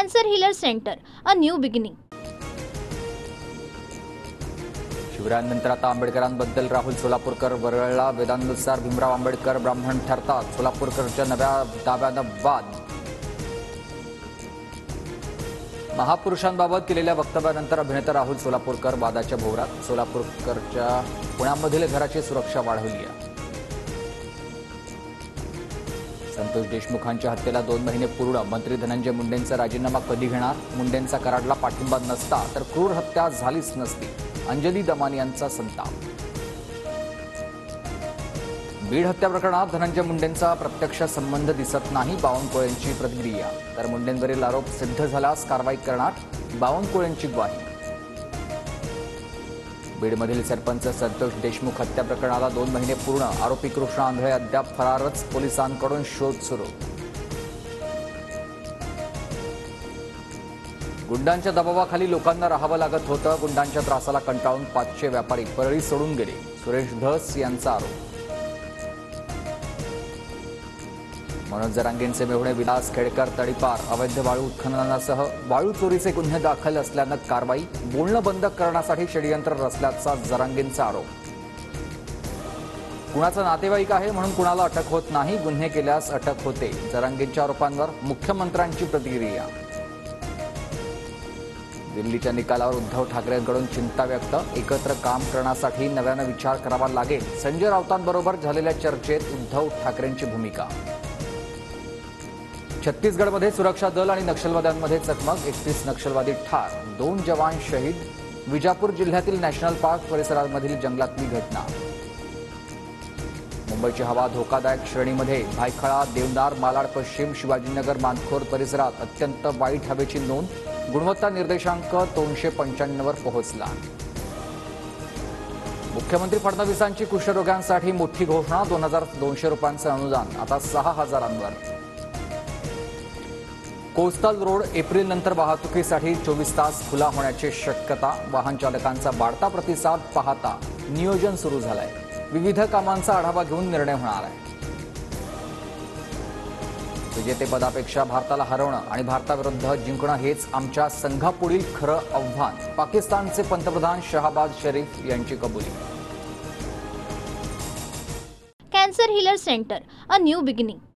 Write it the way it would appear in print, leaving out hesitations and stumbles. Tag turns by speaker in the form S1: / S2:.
S1: Cancer Healer Center, a new beginning.
S2: शिवरायांनंतर आता आंबेडकरांबद्दल राहुल सोलापूरकर वरळला. वेदांनुसार भीमराव आंबेडकर ब्राह्मण ठरतात. सोलापूरकरच्या नव्या दाव्यानं वाद. महापुरुषांबाबत केलेल्या वक्तव्यानंतर अभिनेता राहुल सोलापूरकर वादाच्या भोवऱ्यात. सोलापूरकरच्या पुण्यामधील घराची सुरक्षा वाढवली आहे. संतोष देशमुखांच्या हत्येला 2 महिने पूर्ण. मंत्री धनंजय मुंडेंचा राजीनामा कधी घेणार? मुंडेंचा कराडला पाठिंबा नसता तर क्रूर हत्या झालीच नसती. अंजली दमानी यांचा संताप. बीड हत्या प्रकरणात धनंजय मुंडेंचा प्रत्यक्ष संबंध दिसत नाही. बावनकुळेंची प्रतिक्रिया. तर मुंडेंवरील आरोप सिद्ध झाल्यास कारवाई करणार. बावनकुळेंची ग्वाही. बीडमधील सरपंच संतोष देशमुख हत्या प्रकरणाला 2 महिने पूर्ण. आरोपी कृष्ण आंधळे अद्याप फरारच. पोलिसांकडून शोध सुरू. गुंडांच्या दबावाखाली लोकांना राहावं लागत होतं. गुंडांच्या त्रासाला कंटाळून 500 व्यापारी परळी सोडून गेले. सुरेश धस यांचा आरोप. मनोज जरांगेंचे मेहुणे विलास खेडकर तडीपार. अवैध वाळू उत्खननासह वाळू चोरीचे गुन्हे दाखल असल्यानं कारवाई. बोलणं बंद करण्यासाठी षडयंत्र रचल्याचा जरांगेंचा आरोप. कुणाचा नातेवाईक आहे म्हणून कुणाला अटक होत नाही. गुन्हे केल्यास अटक होते. जरांगेंच्या आरोपांवर मुख्यमंत्र्यांची प्रतिक्रिया. दिल्लीच्या निकालावर उद्धव ठाकरेंकडून चिंता व्यक्त. एकत्र काम करण्यासाठी नव्यानं विचार करावा लागेल. संजय राऊतांबरोबर झालेल्या चर्चेत उद्धव ठाकरेंची भूमिका. छत्तीसगडमध्ये सुरक्षा दल आणि नक्षलवाद्यांमध्ये चकमक. 31 नक्षलवादी ठार. 2 जवान शहीद. विजापूर जिल्ह्यातील नॅशनल पार्क परिसरामधील जंगलातली घटना. मुंबईची हवा धोकादायक श्रेणीमध्ये. भायखळा, देवनार, मालाड पश्चिम, शिवाजीनगर, मानखोर परिसरात अत्यंत वाईट हवेची नोंद. गुणवत्ता निर्देशांक 295 वर पोहोचला. मुख्यमंत्री फडणवीसांची कुष्ठरोग्यांसाठी मोठी घोषणा. 2200 रुपयांचं अनुदान आता 6000वर. कोस्टल रोड एप्रिलनंतर वाहतुकीसाठी 24 तास खुला होण्याची शक्यता. वाहन चालकांचा वाढता प्रतिसाद पाहता नियोजन सुरू झालंय. विविध कामांचा आढावा घेऊन निर्णय होणार आहे. विजेतेपदापेक्षा भारताला हरवणं आणि भारताविरुद्ध जिंकणं हेच आमच्या संघापुढील खरं आव्हान. पाकिस्तानचे पंतप्रधान शहबाज शरीफ यांची कबुली.
S1: Cancer Healer Center, a new beginning.